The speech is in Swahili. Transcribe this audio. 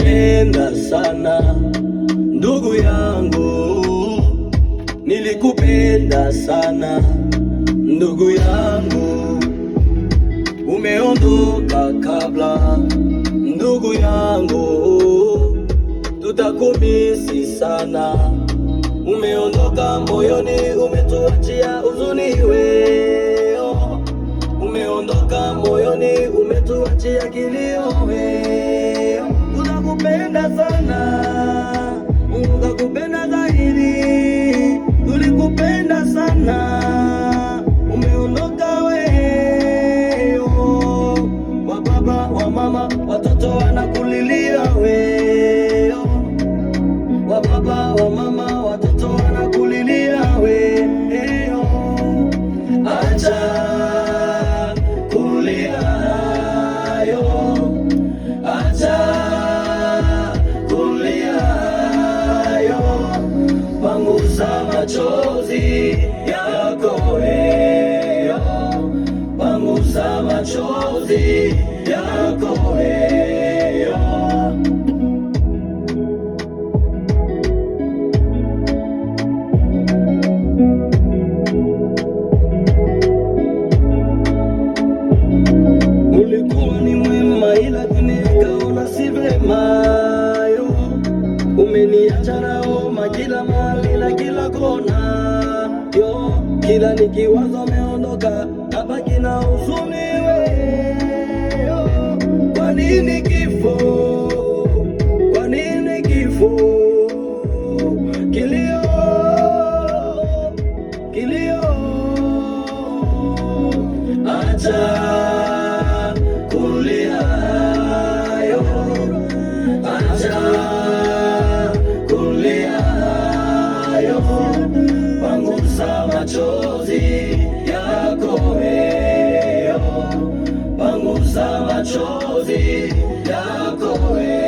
Nilikupenda sana ndugu yangu, nilikupenda sana ndugu yangu. Umeondoka kabla ndugu yangu, tutakumisi sana. Umeondoka moyoni, umetuachia huzuni weo. Umeondoka moyoni, umetuachia kilio weo. Tutakupenda sana, Mungu kakupenda zaidi. Tulikupenda sana, umeondoka weo. Wa baba wa mama, watoto wanakulilia weo. Wa baba wa mama, watoto wanakulilia weo. Acha kulia yo, acha kulia yo, pangusa machozi yako wewe, pangusa machozi yako wewe. Ulikuwa ni mwema ila dunia ikaona si vema yo. Umeniacha na homa kila mahali na kila kona yo. Kila nikiwaza umeondoka, nabaki na huzuni wewe. Kwa nini kifo? Kwa nini kifo? Kilio, kilio. Acha kulia yo, acha kulia yo, pangusa machozi yako wewe, pangusa machozi yako wewe.